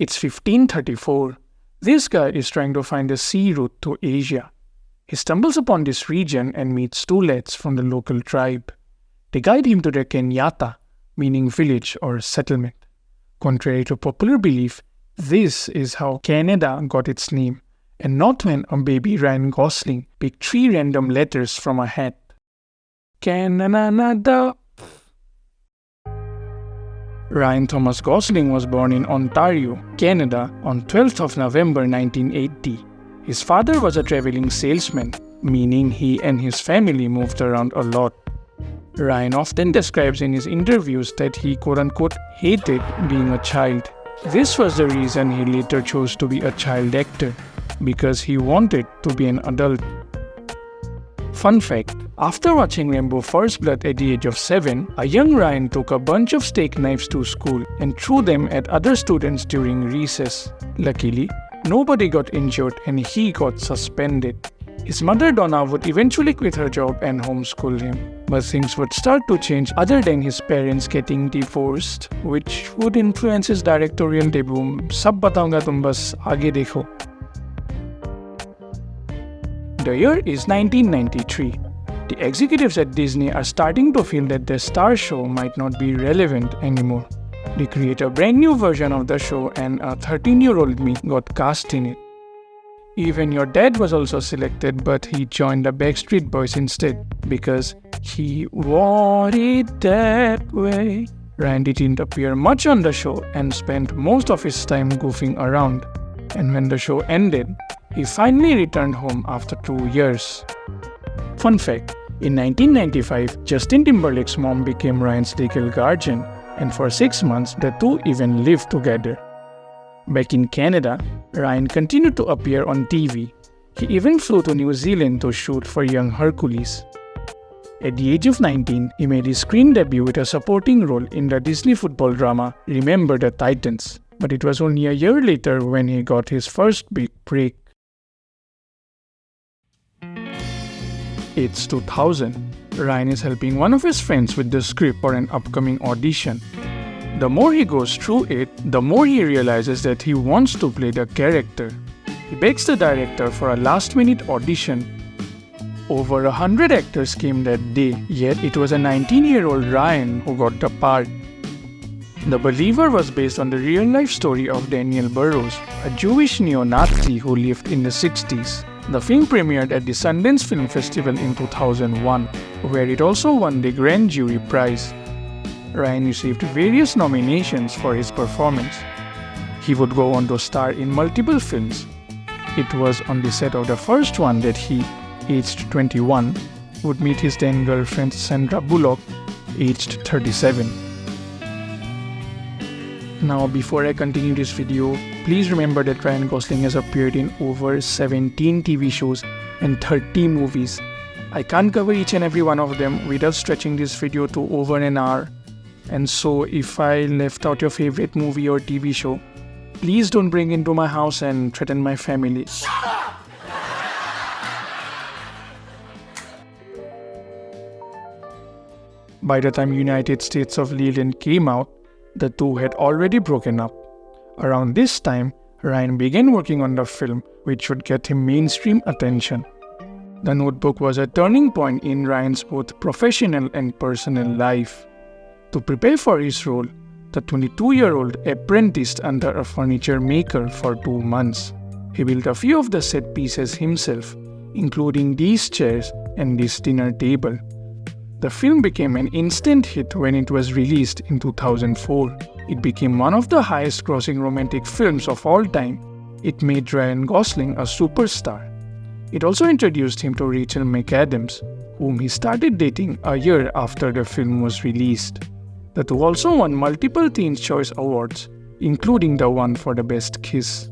It's 1534. This guy is trying to find a sea route to Asia. He stumbles upon this region and meets two lads from the local tribe. They guide him to the Kenyata, meaning village or settlement. Contrary to popular belief, this is how Canada got its name, and not when a baby Ryan Gosling picked 3 random letters from a hat. Canada. Ryan Thomas Gosling was born in Ontario, Canada on 12th of November 1980. His father was a traveling salesman, meaning he and his family moved around a lot. Ryan often describes in his interviews that he quote-unquote hated being a child. This was the reason he later chose to be a child actor, because he wanted to be an adult. Fun fact, after watching Rambo First Blood at the age of 7, a young Ryan took a bunch of steak knives to school and threw them at other students during recess. Luckily, nobody got injured and he got suspended. His mother Donna would eventually quit her job and homeschool him. But things would start to change other than his parents getting divorced, which would influence his directorial debut. Sab bataunga tum bas aage dekho. The year is 1993. The executives at Disney are starting to feel that their star show might not be relevant anymore. They create a brand new version of the show and a 13-year-old me got cast in it. Even your dad was also selected, but he joined the Backstreet Boys instead because he wanted that way. Randy didn't appear much on the show and spent most of his time goofing around. And when the show ended, he finally returned home after 2 years. Fun fact, in 1995, Justin Timberlake's mom became Ryan's legal guardian, and for 6 months, the two even lived together. Back in Canada, Ryan continued to appear on TV. He even flew to New Zealand to shoot for Young Hercules. At the age of 19, he made his screen debut with a supporting role in the Disney football drama Remember the Titans, but it was only a year later when he got his first big break. It's 2000. Ryan is helping one of his friends with the script for an upcoming audition. The more he goes through it, the more he realizes that he wants to play the character. He begs the director for a last-minute audition. Over 100 actors came that day, yet it was a 19-year-old Ryan who got the part. The Believer was based on the real-life story of Daniel Burrows, a Jewish neo-Nazi who lived in the 60s. The film premiered at the Sundance Film Festival in 2001, where it also won the Grand Jury Prize. Ryan received various nominations for his performance. He would go on to star in multiple films. It was on the set of the first one that he, aged 21, would meet his then girlfriend Sandra Bullock, aged 37. Now, before I continue this video, please remember that Ryan Gosling has appeared in over 17 TV shows and 30 movies. I can't cover each and every one of them without stretching this video to over an hour. And so, if I left out your favorite movie or TV show, please don't bring it into my house and threaten my family. Shut up! By the time United States of Leland came out, the two had already broken up. Around this time, Ryan began working on the film, which would get him mainstream attention. The Notebook was a turning point in Ryan's both professional and personal life. To prepare for his role, the 22-year-old apprenticed under a furniture maker for 2 months. He built a few of the set pieces himself, including these chairs and this dinner table. The film became an instant hit when it was released in 2004. It became one of the highest-grossing romantic films of all time. It made Ryan Gosling a superstar. It also introduced him to Rachel McAdams, whom he started dating a year after the film was released. The two also won multiple Teen Choice Awards, including the one for the Best Kiss.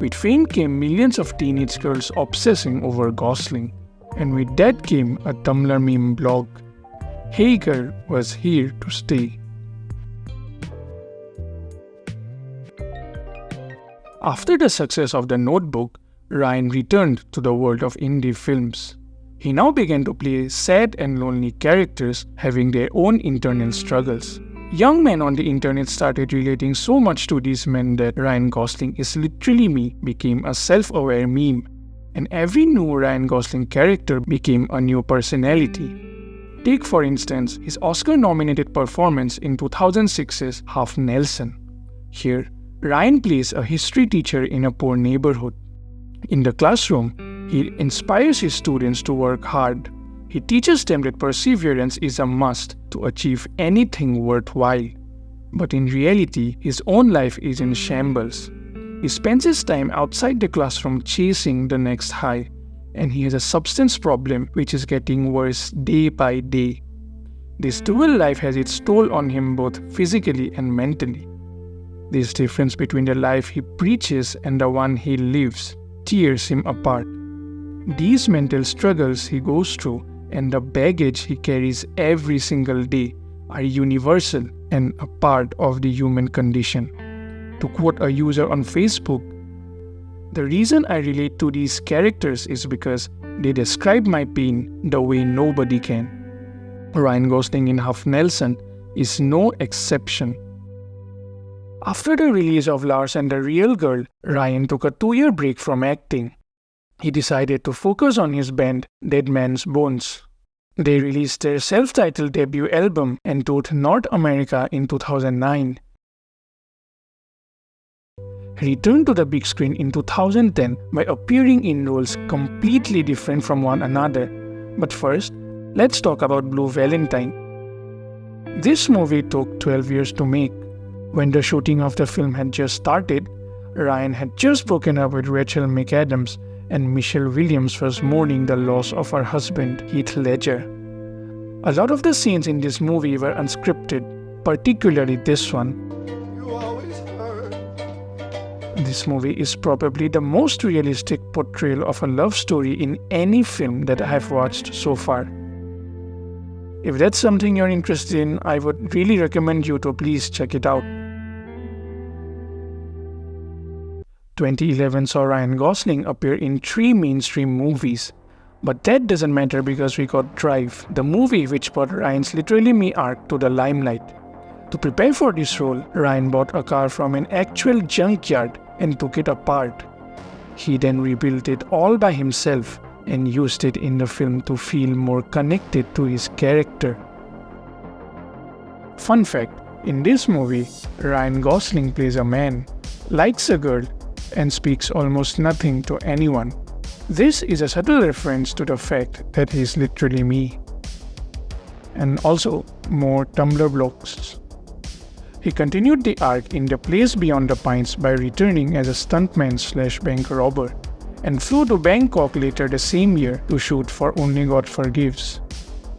With fame came millions of teenage girls obsessing over Gosling. And with that came a Tumblr meme blog. Hager was here to stay. After the success of The Notebook, Ryan returned to the world of indie films. He now began to play sad and lonely characters having their own internal struggles. Young men on the internet started relating so much to these men that Ryan Gosling is literally me became a self-aware meme, and every new Ryan Gosling character became a new personality. Take for instance his Oscar-nominated performance in 2006's Half Nelson. Here, Ryan plays a history teacher in a poor neighborhood. In the classroom, he inspires his students to work hard. He teaches them that perseverance is a must to achieve anything worthwhile. But in reality, his own life is in shambles. He spends his time outside the classroom chasing the next high, and he has a substance problem which is getting worse day by day. This dual life has its toll on him both physically and mentally. This difference between the life he preaches and the one he lives tears him apart. These mental struggles he goes through and the baggage he carries every single day are universal and a part of the human condition. To quote a user on Facebook, "The reason I relate to these characters is because they describe my pain the way nobody can." Ryan Gosling in Half Nelson is no exception. After the release of Lars and the Real Girl, Ryan took a 2-year break from acting. He decided to focus on his band, Dead Man's Bones. They released their self-titled debut album and toured North America in 2009. He returned to the big screen in 2010 by appearing in roles completely different from one another. But first, let's talk about Blue Valentine. This movie took 12 years to make. When the shooting of the film had just started, Ryan had just broken up with Rachel McAdams, and Michelle Williams was mourning the loss of her husband, Heath Ledger. A lot of the scenes in this movie were unscripted, particularly this one. This movie is probably the most realistic portrayal of a love story in any film that I have watched so far. If that's something you're interested in, I would really recommend you to please check it out. 2011 saw Ryan Gosling appear in 3 mainstream movies. But that doesn't matter because we got Drive, the movie which brought Ryan's Literally Me arc to the limelight. To prepare for this role, Ryan bought a car from an actual junkyard and took it apart. He then rebuilt it all by himself and used it in the film to feel more connected to his character. Fun fact, in this movie, Ryan Gosling plays a man, likes a girl, and speaks almost nothing to anyone. This is a subtle reference to the fact that he's literally me. And also, more Tumblr blocks. He continued the arc in The Place Beyond the Pines by returning as a stuntman/bank robber, and flew to Bangkok later the same year to shoot for Only God Forgives.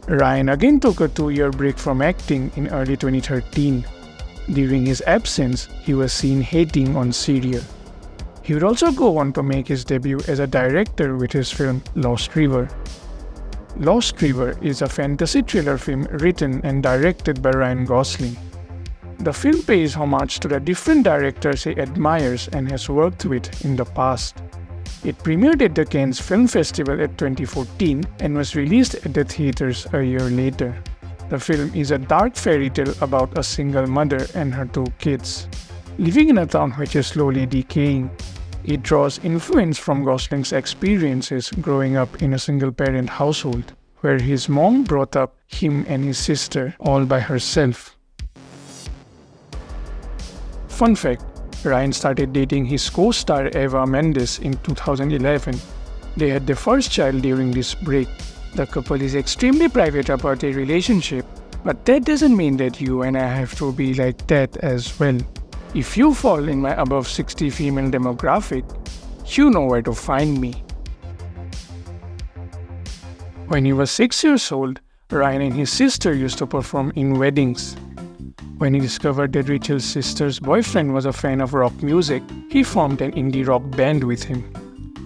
Ryan again took a 2-year break from acting in early 2013. During his absence, he was seen hating on Serial. He would also go on to make his debut as a director with his film Lost River. Lost River is a fantasy thriller film written and directed by Ryan Gosling. The film pays homage to the different directors he admires and has worked with in the past. It premiered at the Cannes Film Festival at 2014 and was released at the theaters a year later. The film is a dark fairy tale about a single mother and her 2 kids, living in a town which is slowly decaying. It draws influence from Gosling's experiences growing up in a single-parent household, where his mom brought up him and his sister all by herself. Fun fact, Ryan started dating his co-star Eva Mendes in 2011. They had their first child during this break. The couple is extremely private about their relationship, but that doesn't mean that you and I have to be like that as well. If you fall in my above 60 female demographic, you know where to find me. When he was 6 years old, Ryan and his sister used to perform in weddings. When he discovered that Rachel's sister's boyfriend was a fan of rock music, he formed an indie rock band with him.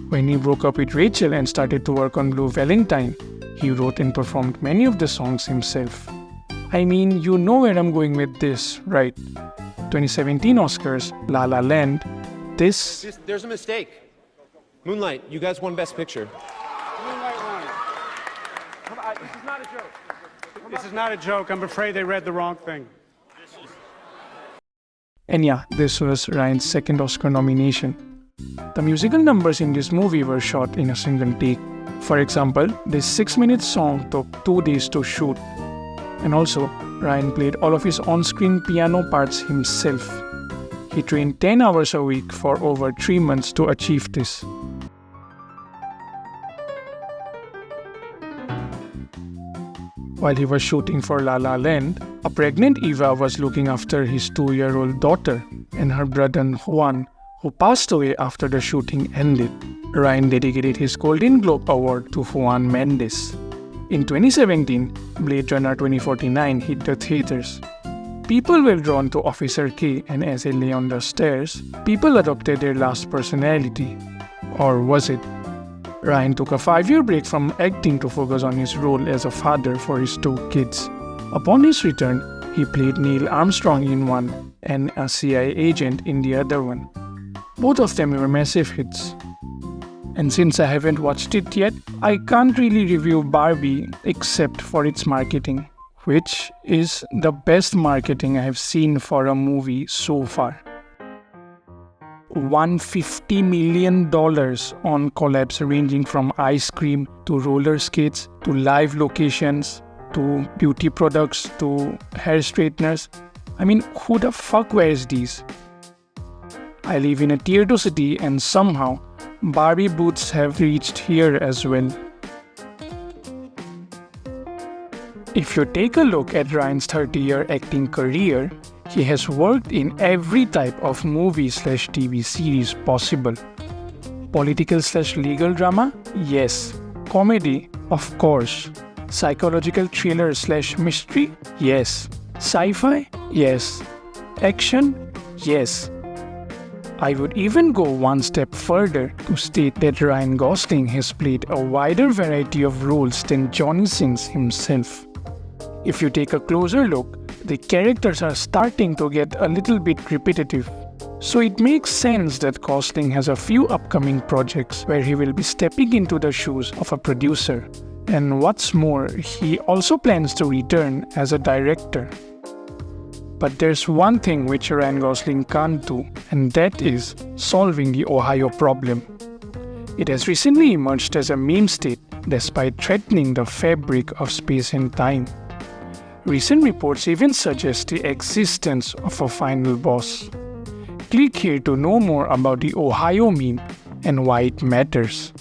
When he broke up with Rachel and started to work on Blue Valentine, he wrote and performed many of the songs himself. I mean, you know where I'm going with this, right? 2017 Oscars, La La Land, There's a mistake. Moonlight, you guys won Best Picture. Moonlight won. This is not a joke. This is not a joke. I'm afraid they read the wrong thing. And yeah, this was Ryan's second Oscar nomination. The musical numbers in this movie were shot in a single take. For example, this 6-minute song took 2 days to shoot. And also, Ryan played all of his on-screen piano parts himself. He trained 10 hours a week for over 3 months to achieve this. While he was shooting for La La Land, a pregnant Eva was looking after his 2-year-old daughter and her brother Juan, who passed away after the shooting ended. Ryan dedicated his Golden Globe Award to Eva Mendes. In 2017, Blade Runner 2049 hit the theaters. People were drawn to Officer K, and as he lay on the stairs, people adopted their last personality. Or was it? Ryan took a 5-year break from acting to focus on his role as a father for his 2 kids. Upon his return, he played Neil Armstrong in one and a CIA agent in the other one. Both of them were massive hits. And since I haven't watched it yet, I can't really review Barbie except for its marketing, which is the best marketing I have seen for a movie so far. $150 million on collabs ranging from ice cream to roller skates to live locations to beauty products to hair straighteners. I mean, who the fuck wears these? I live in a tier 2 city and somehow Barbie booths have reached here as well. If you take a look at Ryan's 30-year acting career, he has worked in every type of movie/TV series possible. Political/legal drama? Yes. Comedy? Of course. Psychological thriller/mystery? Yes. Sci-fi? Yes. Action? Yes. I would even go one step further to state that Ryan Gosling has played a wider variety of roles than Johnny Sins himself. If you take a closer look, the characters are starting to get a little bit repetitive. So it makes sense that Gosling has a few upcoming projects where he will be stepping into the shoes of a producer. And what's more, he also plans to return as a director. But there's one thing which Ryan Gosling can't do, and that is solving the Ohio problem. It has recently emerged as a meme state despite threatening the fabric of space and time. Recent reports even suggest the existence of a final boss. Click here to know more about the Ohio meme and why it matters.